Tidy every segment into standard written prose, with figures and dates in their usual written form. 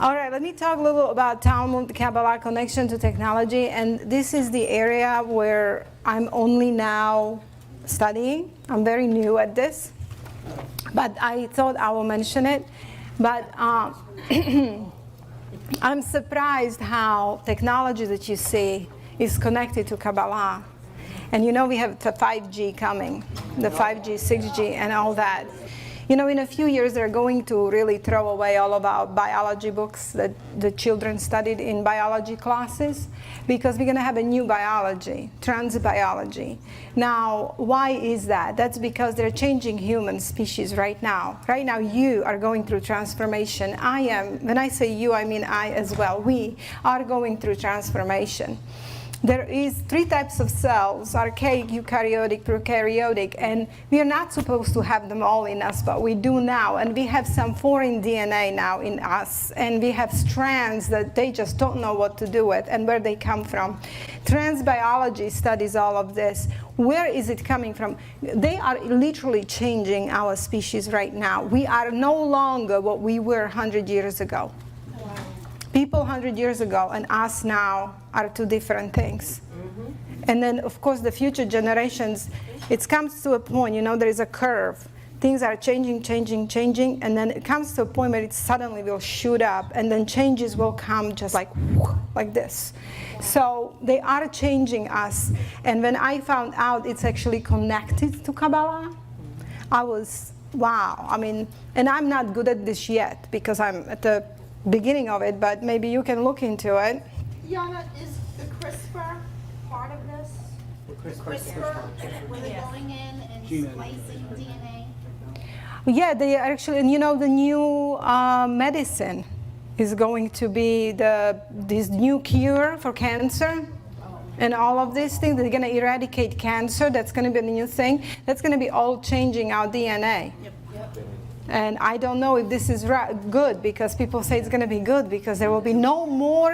All right, let me talk a little about Talmud, Kabbalah, connection to technology. And this is the area where I'm only now studying. I'm very new at this. But I thought I will mention it. But I'm surprised how technology that you see is connected to Kabbalah. And you know we have the 5G coming, the 5G, 6G, and all that. You know, in a few years, they're going to really throw away all of our biology books that the children studied in biology classes, because we're going to have a new biology, transbiology. Now, why is that? That's because they're changing human species right now. Right now, you are going through transformation. I am. When I say you, I mean I as well. We are going through transformation. There is 3 types of cells, archaic, eukaryotic, prokaryotic, and we are not supposed to have them all in us, but we do now. And we have some foreign DNA now in us, and we have strands that they just don't know what to do with and where they come from. Transbiology studies all of this. Where is it coming from? They are literally changing our species right now. We are no longer what we were 100 years ago. People 100 years ago and us now are 2 different things. And then, of course, the future generations, it comes to a point, you know, there is a curve. Things are changing, changing, changing, and then it comes to a point where it suddenly will shoot up, and then changes will come just like this. So they are changing us. And when I found out it's actually connected to Kabbalah, I was, wow. I mean, and I'm not good at this yet because I'm at the beginning of it, but maybe you can look into it. Yana, is the CRISPR part of this? The CRISPR, where they're going in and splicing DNA? Yeah, they are actually, and you know, the new medicine is going to be this new cure for cancer. And all of these things, they're going to eradicate cancer. That's going to be the new thing. That's going to be all changing our DNA. Yep. And I don't know if this is good, because people say it's going to be good because there will be no more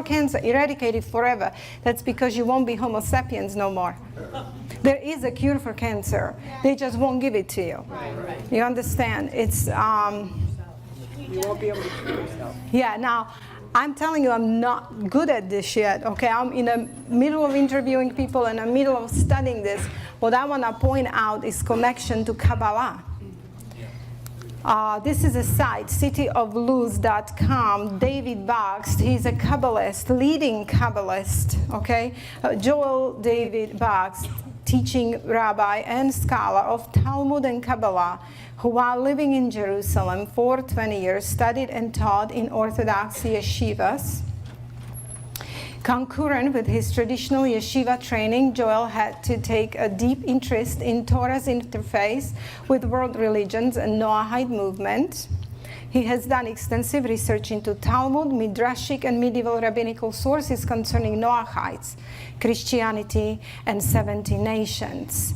cancer, eradicated forever. That's because you won't be Homo sapiens no more. There is a cure for cancer. They just won't give it to you. Right. You understand? It's You won't be able to cure yourself. yeah. Now, I'm telling you, I'm not good at this yet. Okay, I'm in the middle of interviewing people and in the middle of studying this. What I want to point out is connection to Kabbalah. This is a site, cityofluz.com. David Bakst, he's a Kabbalist, leading Kabbalist, okay? Joel David Bakst, teaching rabbi and scholar of Talmud and Kabbalah, who while living in Jerusalem for 20 years, studied and taught in Orthodox yeshivas. Concurrent with his traditional yeshiva training, Joel had to take a deep interest in Torah's interface with world religions and Noahide movement. He has done extensive research into Talmud, Midrashic, and medieval rabbinical sources concerning Noahites, Christianity, and 70 nations.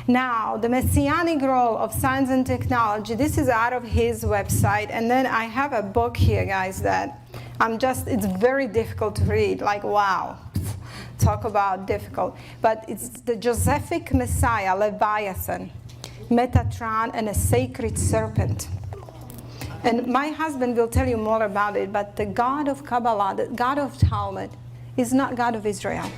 Now, the messianic role of science and technology, this is out of his website. And then I have a book here, guys, that it's very difficult to read. Like, wow, talk about difficult. But it's the Josephic Messiah, Leviathan, Metatron, and a Sacred Serpent. And my husband will tell you more about it, but the God of Kabbalah, the God of Talmud, is not God of Israel.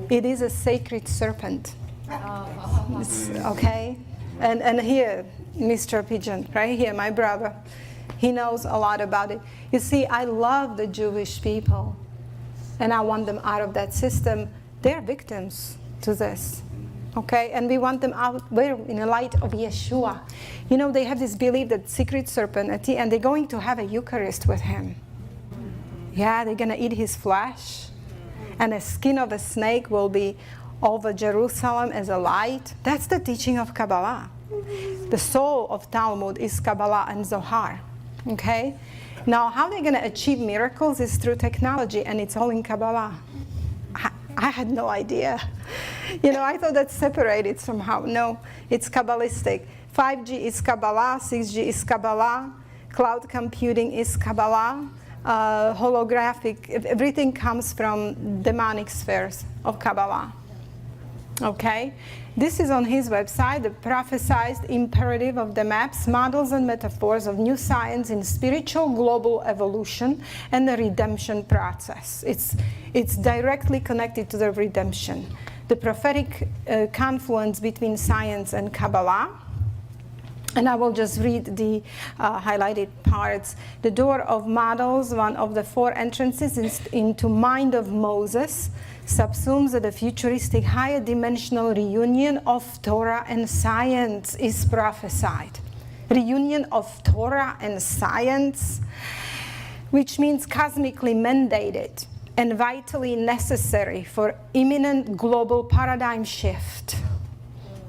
It is a sacred serpent. Okay? And here, Mr. Pigeon, right here, my brother, he knows a lot about it. You see, I love the Jewish people, and I want them out of that system. They're victims to this. Okay, and we want them out where in the light of Yeshua. You know, they have this belief that secret serpent at the end, they're going to have a Eucharist with him. Yeah, they're going to eat his flesh, and the skin of a snake will be over Jerusalem as a light. That's the teaching of Kabbalah. The soul of Talmud is Kabbalah and Zohar. Okay, now how they're going to achieve miracles is through technology, and it's all in Kabbalah. I had no idea. You know, I thought that's separated somehow. No, it's Kabbalistic. 5G is Kabbalah, 6G is Kabbalah, cloud computing is Kabbalah, holographic, everything comes from demonic spheres of Kabbalah. Okay, this is on his website, the prophesied imperative of the maps, models, and metaphors of new science in spiritual global evolution and the redemption process. It's directly connected to the redemption. The prophetic confluence between science and Kabbalah. And I will just read the highlighted parts. The door of models, one of the four entrances into mind of Moses, subsumes that a futuristic higher dimensional reunion of Torah and science is prophesied. Reunion of Torah and science, which means cosmically mandated and vitally necessary for imminent global paradigm shift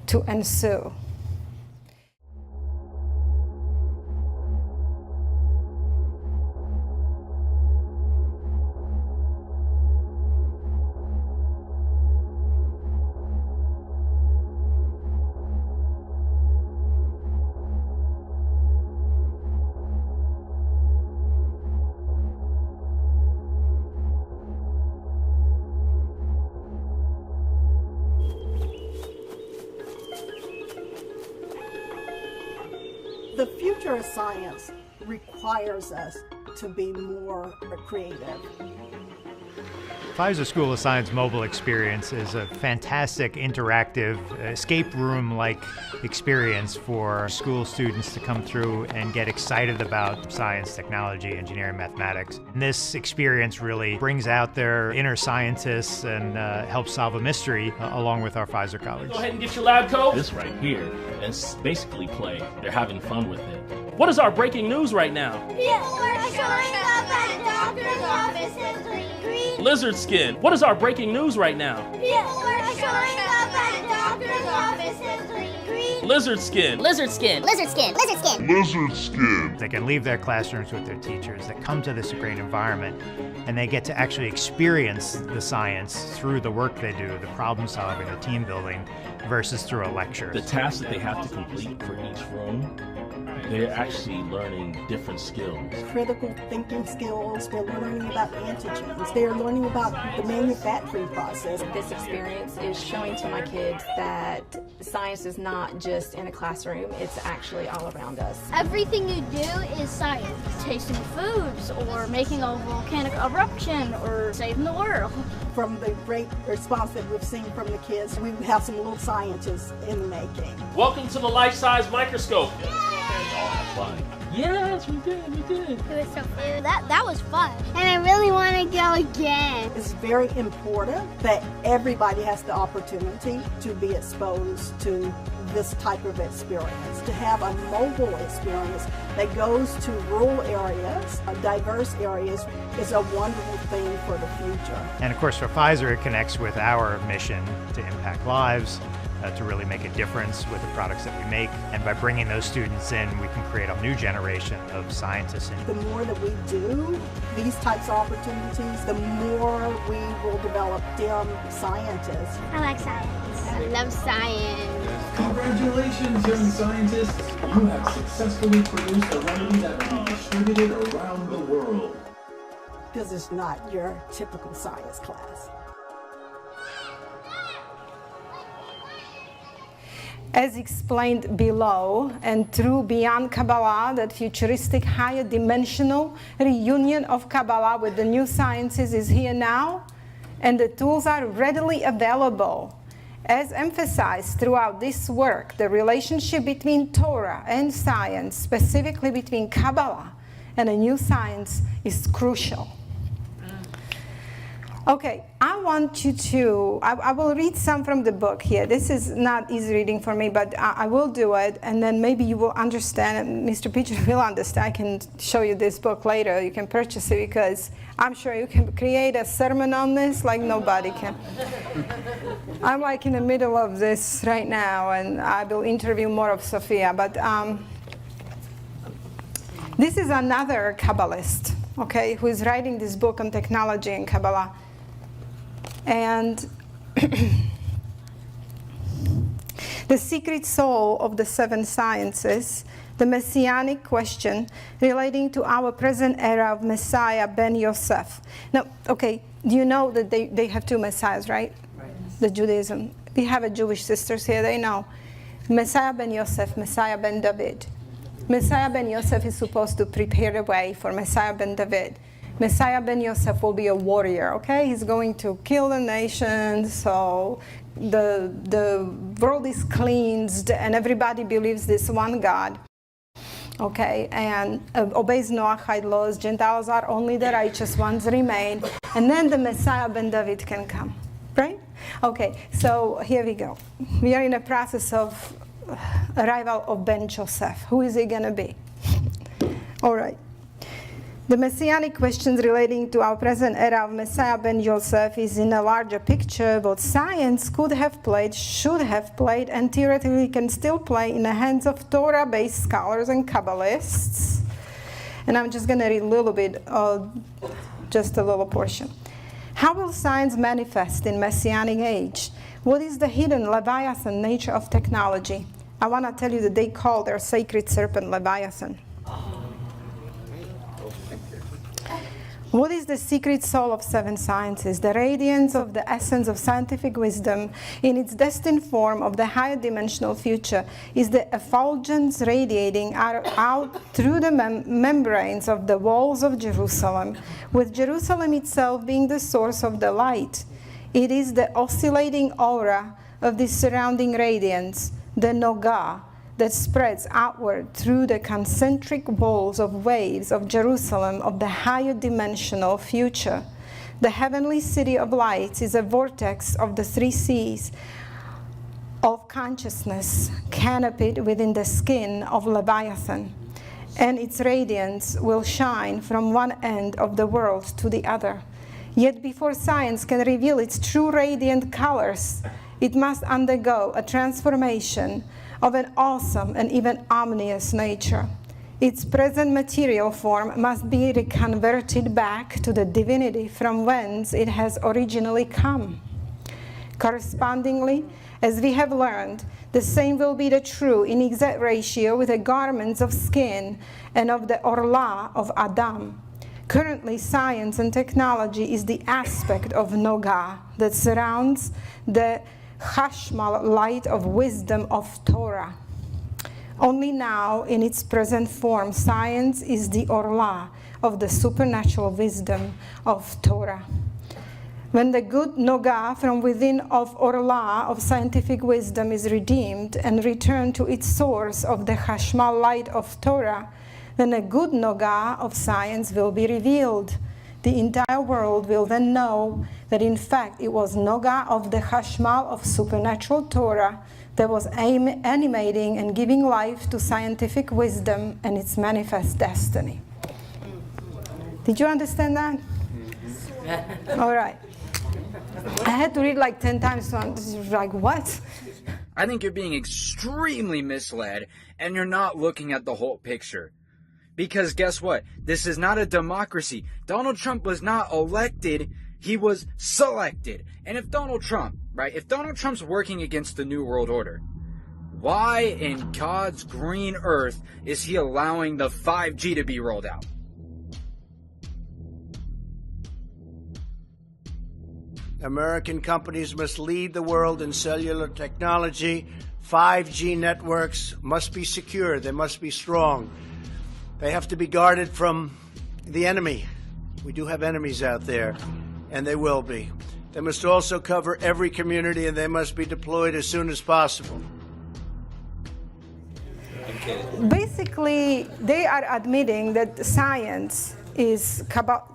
to ensue. The future of science requires us to be more creative. Pfizer School of Science mobile experience is a fantastic, interactive, escape room-like experience for school students to come through and get excited about science, technology, engineering, mathematics. And this experience really brings out their inner scientists and helps solve a mystery along with our Pfizer colleagues. Go ahead and get your lab coat. This right here is basically play. They're having fun with it. What is our breaking news right now? People are showing up at doctor's offices in green. Lizzard skin. What is our breaking news right now? People are showing up at doctor's offices in green. Lizard skin. Lizard skin. Lizard skin. Lizard skin. Lizard skin. They can leave their classrooms with their teachers, that come to this great environment, and they get to actually experience the science through the work they do, the problem solving, the team building, versus through a lecture. The tasks that they have to complete for each room, they're actually learning different skills. Critical thinking skills, they're learning about antigens, they're learning about the manufacturing process. This experience is showing to my kids that science is not just in a classroom, it's actually all around us. Everything you do is science. Tasting foods, or making a volcanic eruption, or saving the world. From the great response that we've seen from the kids, we have some little scientists in the making. Welcome to the life-size microscope. And all have fun. Yes, we did. It was so fun. That was fun. And I really want to go again. It's very important that everybody has the opportunity to be exposed to this type of experience, to have a mobile experience that goes to rural areas, diverse areas, is a wonderful thing for the future. And of course, for Pfizer, it connects with our mission to impact lives, to really make a difference with the products that we make. And by bringing those students in, we can create a new generation of scientists. The more that we do these types of opportunities, the more we will develop STEM scientists. I like science. I love science. Congratulations, young scientists! You have successfully produced a remedy that will be distributed around the world. This is not your typical science class. As explained below, and through Beyond Kabbalah, that futuristic higher dimensional reunion of Kabbalah with the new sciences is here now, and the tools are readily available. As emphasized throughout this work, the relationship between Torah and science, specifically between Kabbalah and a new science, is crucial. Okay, I want you to, I will read some from the book here. This is not easy reading for me, but I will do it, and then maybe you will understand, and Mr. Peter will understand. I can show you this book later. You can purchase it, because I'm sure you can create a sermon on this like nobody can. I'm like in the middle of this right now, and I will interview more of Sophia, but this is another Kabbalist, okay, who is writing this book on technology and Kabbalah. And the secret soul of the seven sciences, the messianic question relating to our present era of Messiah Ben Yosef. Now, okay, do you know that they have two messiahs, right? Right. The Judaism. We have a Jewish sisters here, they know. Messiah ben Yosef, Messiah ben David. Messiah ben Yosef is supposed to prepare the way for Messiah ben David. Messiah ben Yosef will be a warrior, okay? He's going to kill the nations, so the world is cleansed and everybody believes this one God. Okay, and obeys Noahide laws. Gentiles are only the righteous ones remain. And then the Messiah ben David can come, right? Okay, so here we go. We are in a process of arrival of Ben Joseph. Who is he going to be? All right. The messianic questions relating to our present era of Messiah ben Joseph is in a larger picture what science could have played, should have played, and theoretically can still play in the hands of Torah-based scholars and Kabbalists. And I'm just going to read a little bit, just a little portion. How will science manifest in Messianic age? What is the hidden Leviathan nature of technology? I want to tell you that they call their sacred serpent Leviathan. What is the secret soul of seven sciences? The radiance of the essence of scientific wisdom in its destined form of the higher dimensional future is the effulgence radiating out through the membranes of the walls of Jerusalem, with Jerusalem itself being the source of the light. It is the oscillating aura of the surrounding radiance, the Nogah, that spreads outward through the concentric walls of waves of Jerusalem of the higher dimensional future. The heavenly city of lights is a vortex of the three seas of consciousness canopied within the skin of Leviathan, and its radiance will shine from one end of the world to the other. Yet before science can reveal its true radiant colors, it must undergo a transformation of an awesome and even ominous nature. Its present material form must be reconverted back to the divinity from whence it has originally come. Correspondingly, as we have learned, the same will be the true in exact ratio with the garments of skin and of the orla of Adam. Currently, science and technology is the aspect of Nogah that surrounds the Chashmal light of wisdom of Torah. Only now, in its present form, science is the orla of the supernatural wisdom of Torah. When the good Nogah from within of orla of scientific wisdom is redeemed and returned to its source of the Chashmal light of Torah, then a good Nogah of science will be revealed. The entire world will then know that in fact it was Nogah of the Chashmal of supernatural Torah that was animating and giving life to scientific wisdom and its manifest destiny. Did you understand that? All right. I had to read like 10 times, so I'm just like, what? I think you're being extremely misled and you're not looking at the whole picture. Because guess what? This is not a democracy. Donald Trump was not elected, he was selected. And if Donald Trump's working against the New World Order, why in God's green earth is he allowing the 5G to be rolled out? American companies must lead the world in cellular technology. 5G networks must be secure, they must be strong. They have to be guarded from the enemy. We do have enemies out there, and they will be. They must also cover every community, and they must be deployed as soon as possible. Basically, they are admitting that science is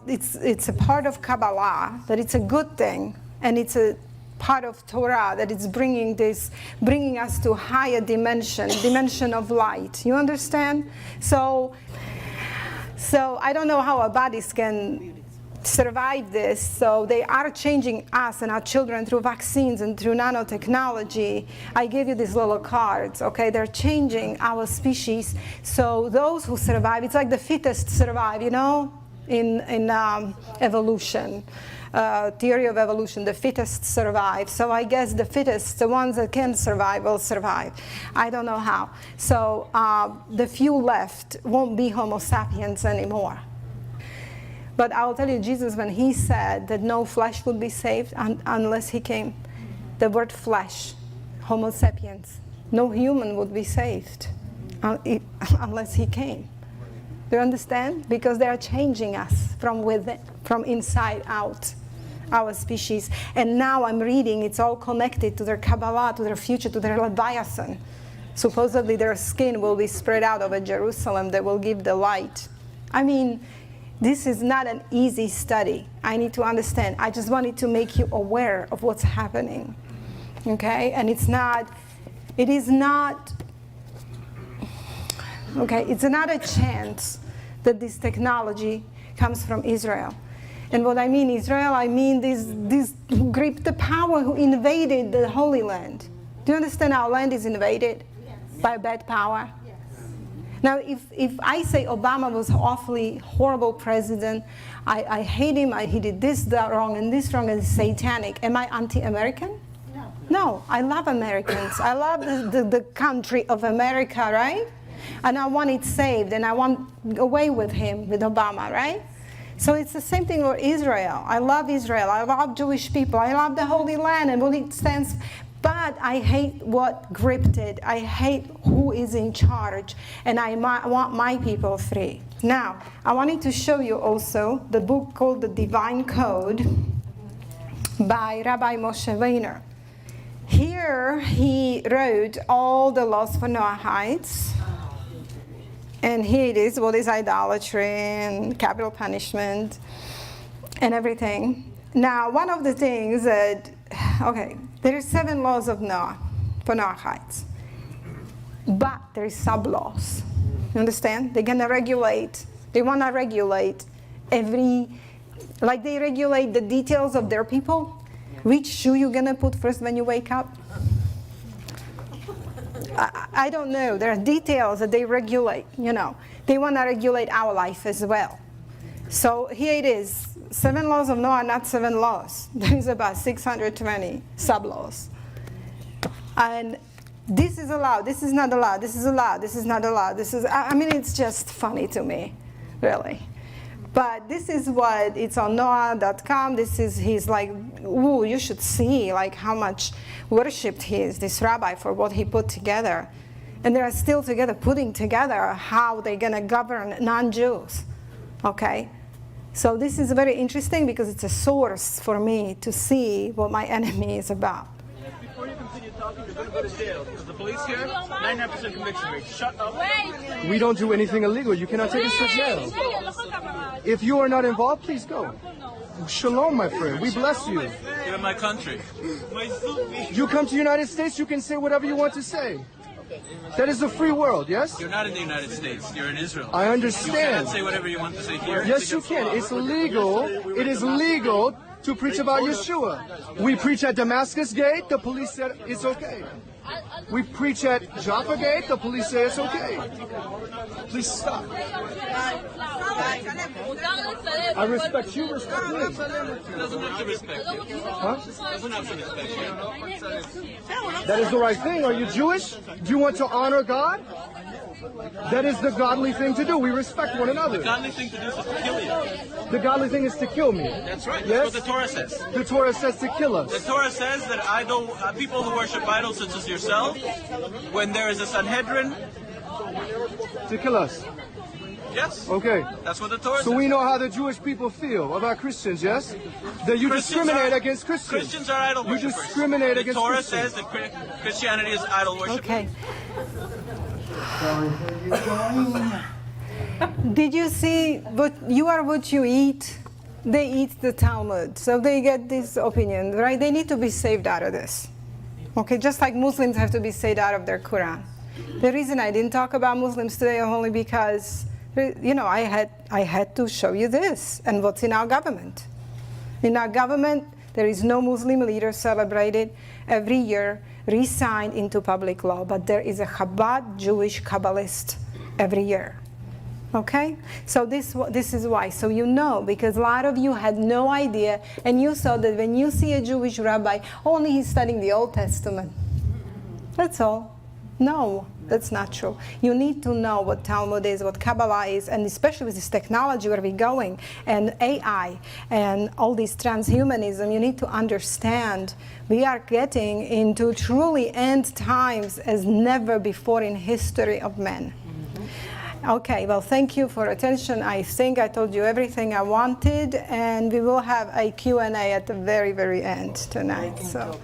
it's a part of Kabbalah, that it's a good thing, and it's a part of Torah, that it's bringing us to higher dimension of light. You understand? So I don't know how our bodies can survive this. So they are changing us and our children through vaccines and through nanotechnology. I gave you these little cards, okay? They're changing our species. So those who survive, it's like the fittest survive, you know, in evolution. Theory of evolution, the fittest survive. So I guess the fittest, the ones that can survive, will survive. I don't know how. So the few left won't be Homo sapiens anymore. But I'll tell you, Jesus, when he said that no flesh would be saved unless he came, the word flesh, Homo sapiens. No human would be saved unless he came. Do you understand? Because they are changing us from within, from inside out, our species. And now I'm reading, it's all connected to their Kabbalah, to their future, to their Leviathan. Supposedly their skin will be spread out over Jerusalem that will give the light. I mean, this is not an easy study. I need to understand. I just wanted to make you aware of what's happening. Okay? And it's not a chance that this technology comes from Israel. And what I mean Israel, I mean this grip the power who invaded the Holy Land. Do you understand our land is invaded? Yes. By bad power? Yes. Now, if I say Obama was an awfully horrible president, I hate him, he did this wrong and this wrong and satanic, am I anti-American? No. No, I love Americans. I love the country of America, right? And I want it saved, and I want away with him, with Obama, right? So it's the same thing with Israel. I love Israel. I love Jewish people. I love the Holy Land and what it stands for. But I hate what gripped it. I hate who is in charge. And I want my people free. Now, I wanted to show you also the book called The Divine Code by Rabbi Moshe Weiner. Here he wrote all the laws for Noahites. And here it is, what is idolatry and capital punishment and everything. Now, one of the things that, okay, there are 7 laws of Noah for Noahites. But there is sub-laws. You understand? They're going to regulate, they want to regulate like they regulate the details of their people. Which shoe you're going to put first when you wake up? I don't know. There are details that they regulate, you know. They want to regulate our life as well. So here it is. 7 laws of Noah, not 7 laws. There is about 620 sub-laws. And this is allowed, this is not allowed, this is allowed, this is not allowed. This is, I mean, it's just funny to me, really. But this is what, it's on Noah.com. This is, he's like, ooh, you should see like how much worshipped he is, this rabbi, for what he put together. And they're still together, putting together how they're going to govern non-Jews, okay? So this is very interesting because it's a source for me to see what my enemy is about. Before you continue talking, you're going to go to jail. Because the police here, 99% conviction rate. Shut up. We don't do anything illegal. You cannot take us to jail. If you are not involved, please go. Shalom, my friend. We bless you. You're in my country. You come to the United States, you can say whatever you want to say. That is a free world, yes? You're not in the United States. You're in Israel. I understand. You cannot say whatever you want to say here. Yes, you can. It's legal. It is legal to preach about Yeshua. We preach at Damascus Gate. The police said it's okay. We preach at Jaffa Gate. The police say it's okay. Please stop. I respect you. Respect me. He doesn't have to respect you. Huh? He doesn't have to respect you. That is the right thing. Are you Jewish? Do you want to honor God? That is the godly thing to do. We respect one another. The godly thing to do is to kill you. The godly thing is to kill me. That's right. Yes? That's what the Torah says. The Torah says to kill us. The Torah says that people who worship idols such as yourself, when there is a Sanhedrin, to kill us. Yes. Okay. That's what the Torah says. So we know how the Jewish people feel about Christians, yes? That you discriminate against Christians. Christians are idol worshippers. You discriminate against Christians. The Torah says that Christianity is idol worship. Okay. Did you see what you eat? They eat the Talmud, so they get this opinion, right? They need to be saved out of this. Okay, just like Muslims have to be saved out of their Quran. The reason I didn't talk about Muslims today only because, you know, I had to show you this and what's in our government. In our government, there is no Muslim leader celebrated every year, re-signed into public law, but there is a Chabad Jewish Kabbalist every year. Okay? So this is why. So you know, because a lot of you had no idea, and you saw that when you see a Jewish rabbi, only he's studying the Old Testament. That's all. No, that's not true. You need to know what Talmud is, what Kabbalah is, and especially with this technology where we're going, and AI, and all this transhumanism, you need to understand we are getting into truly end times as never before in history of man. Okay, well, thank you for attention. I think I told you everything I wanted, and we will have a Q&A at the very, very end tonight. So.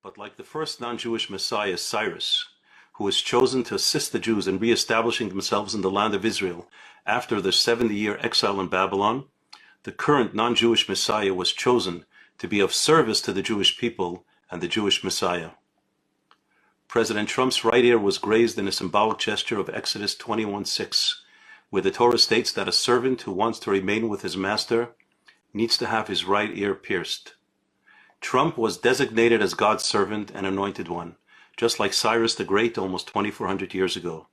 But like the first non-Jewish Messiah, Cyrus, who was chosen to assist the Jews in re-establishing themselves in the land of Israel after their 70-year exile in Babylon, the current non-Jewish Messiah was chosen to be of service to the Jewish people and the Jewish Messiah. President Trump's right ear was grazed in a symbolic gesture of Exodus 21:6, where the Torah states that a servant who wants to remain with his master needs to have his right ear pierced. Trump was designated as God's servant and anointed one, just like Cyrus the Great almost 2,400 years ago.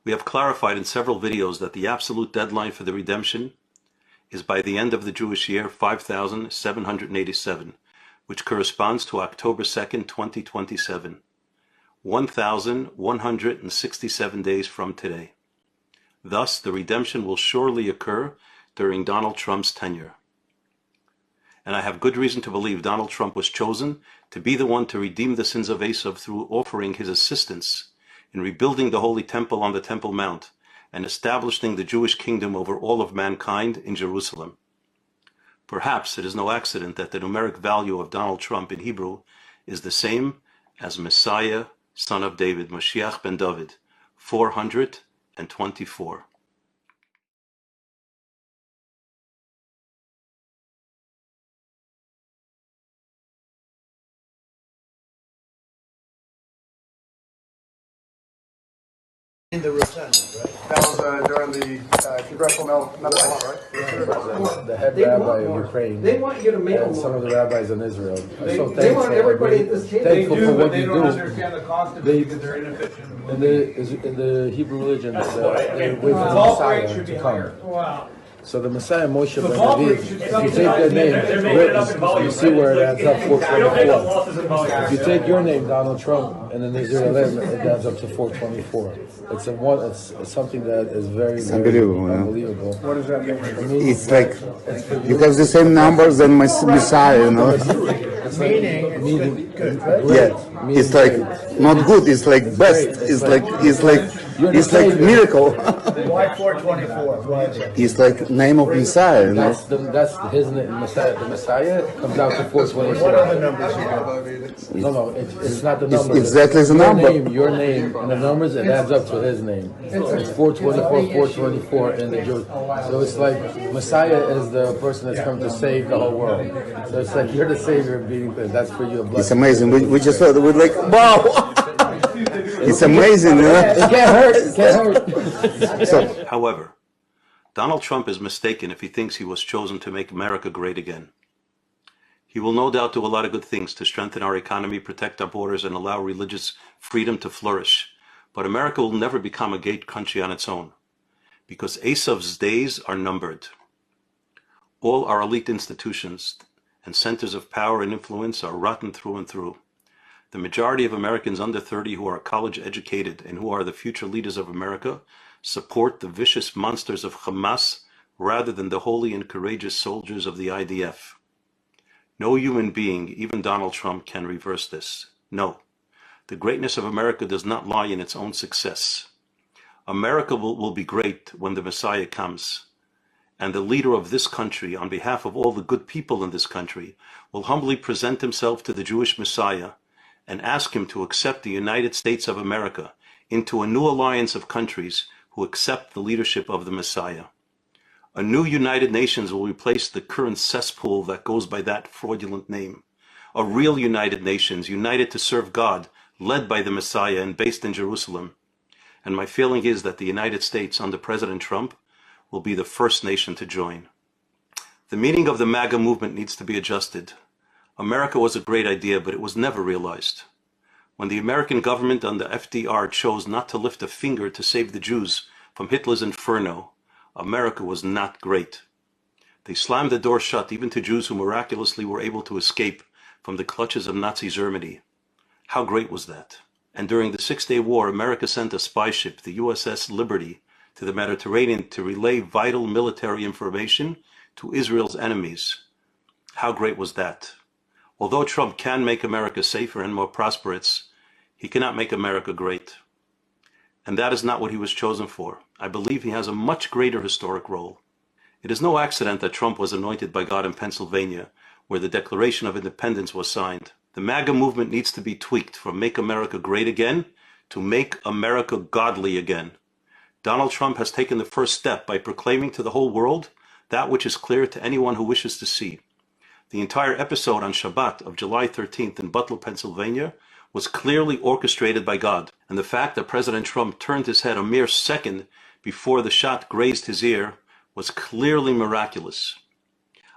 We have clarified in several videos that the absolute deadline for the redemption is by the end of the Jewish year 5787, which corresponds to October 2nd, 2027, 1,167 days from today. Thus, the redemption will surely occur during Donald Trump's tenure. And I have good reason to believe Donald Trump was chosen to be the one to redeem the sins of Esav through offering his assistance in rebuilding the Holy Temple on the Temple Mount and establishing the Jewish kingdom over all of mankind in Jerusalem. Perhaps it is no accident that the numeric value of Donald Trump in Hebrew is the same as Messiah, son of David, Mashiach ben David, 424. In the rotunda, right? That was during the congressional medical law, right? The head rabbi of Ukraine. They want you to make and some of the rabbis in Israel. They want everybody at this table. Thankful for what they you don't do. understand the cost of it because they're inefficient. In the Hebrew religion, they wait for the Messiah to come. Wow. So the Messiah, Moshe ben ball David, rate if should you subsidize take their name, you see where it adds up 424. If you take your name, Donald Trump, and then there's your 11, it adds up to 424. It's something that is very, very unbelievable. What does that mean? It's like you have the same numbers than Messiah, you know. Meaning, Yeah, it's like not good. It's like best. It's like miracle. Why 424? Why is it? It's like name of Messiah, you know. That's his name, Messiah. The Messiah comes out to 424. What are the numbers you have? No, it's not the number. It's exactly the number. Your name, and the numbers, it adds up to his name. It's 424 in the Jewish. So it's like Messiah is the person that's come to save the whole world. So it's like you're the savior being there. That's for you a blessing. It's amazing. We just thought we're like, wow. It's amazing, you know? It can't hurt. However, Donald Trump is mistaken if he thinks he was chosen to make America great again. He will no doubt do a lot of good things to strengthen our economy, protect our borders, and allow religious freedom to flourish. But America will never become a great country on its own, because Esav's days are numbered. All our elite institutions and centers of power and influence are rotten through and through. The majority of Americans under 30 who are college educated and who are the future leaders of America support the vicious monsters of Hamas rather than the holy and courageous soldiers of the IDF. No human being, even Donald Trump, can reverse this. No. The greatness of America does not lie in its own success. America will be great when the Messiah comes. And the leader of this country, on behalf of all the good people in this country, will humbly present himself to the Jewish Messiah and ask him to accept the United States of America into a new alliance of countries who accept the leadership of the Messiah. A new United Nations will replace the current cesspool that goes by that fraudulent name. A real United Nations, united to serve God, led by the Messiah and based in Jerusalem. And my feeling is that the United States under President Trump will be the first nation to join. The meaning of the MAGA movement needs to be adjusted. America was a great idea, but it was never realized. When the American government under FDR chose not to lift a finger to save the Jews from Hitler's inferno, America was not great. They slammed the door shut even to Jews who miraculously were able to escape from the clutches of Nazi Germany. How great was that? And during the Six-Day War, America sent a spy ship, the USS Liberty, to the Mediterranean to relay vital military information to Israel's enemies. How great was that? Although Trump can make America safer and more prosperous, he cannot make America great. And that is not what he was chosen for. I believe he has a much greater historic role. It is no accident that Trump was anointed by God in Pennsylvania, where the Declaration of Independence was signed. The MAGA movement needs to be tweaked from Make America Great Again to Make America Godly Again. Donald Trump has taken the first step by proclaiming to the whole world that which is clear to anyone who wishes to see. The entire episode on Shabbat of July 13th in Butler, Pennsylvania was clearly orchestrated by God. And the fact that President Trump turned his head a mere second before the shot grazed his ear was clearly miraculous.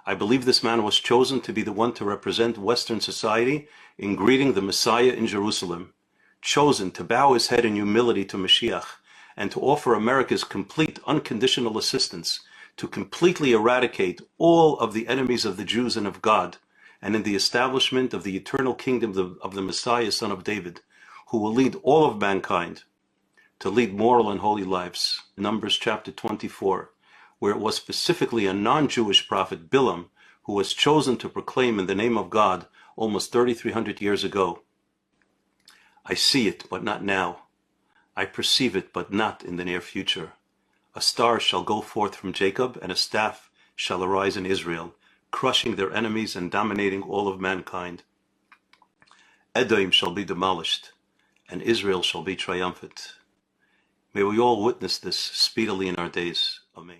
I believe this man was chosen to be the one to represent Western society in greeting the Messiah in Jerusalem, chosen to bow his head in humility to Mashiach and to offer America's complete unconditional assistance to completely eradicate all of the enemies of the Jews and of God, and in the establishment of the eternal kingdom of the Messiah, son of David, who will lead all of mankind to lead moral and holy lives. Numbers chapter 24. Where it was specifically a non-Jewish prophet, Bilam, who was chosen to proclaim in the name of God almost 3,300 years ago. I see it, but not now. I perceive it, but not in the near future. A star shall go forth from Jacob, and a staff shall arise in Israel, crushing their enemies and dominating all of mankind. Edom shall be demolished, and Israel shall be triumphant. May we all witness this speedily in our days. Amen.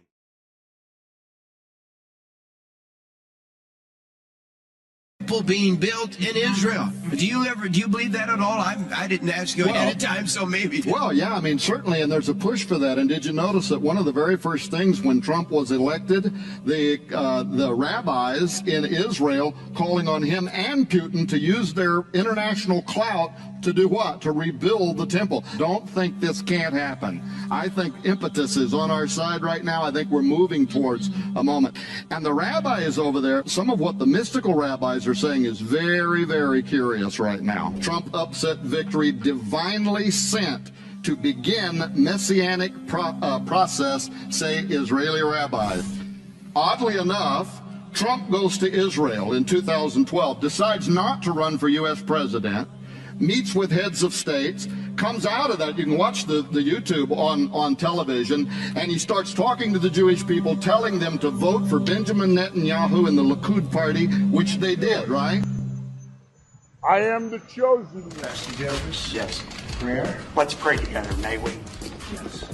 Being built in Israel. Do you believe that at all? I didn't ask you ahead of time, so maybe. Well, yeah, I mean, certainly, and there's a push for that. And did you notice that one of the very first things when Trump was elected, the rabbis in Israel calling on him and Putin to use their international clout to do what? To rebuild the temple. Don't think this can't happen. I think impetus is on our side right now. I think we're moving towards a moment. And the rabbis over there, some of what the mystical rabbis are saying is very, very curious right now. Trump upset victory divinely sent to begin messianic process, say Israeli rabbis. Oddly enough, Trump goes to Israel in 2012, decides not to run for U.S. president, meets with heads of states, comes out of that, you can watch the YouTube on television, and he starts talking to the Jewish people, telling them to vote for Benjamin Netanyahu and the Likud party, which they did, right? I am the chosen one. Pastor Jonas? Yes. Prayer. Let's pray together, may we? Yes.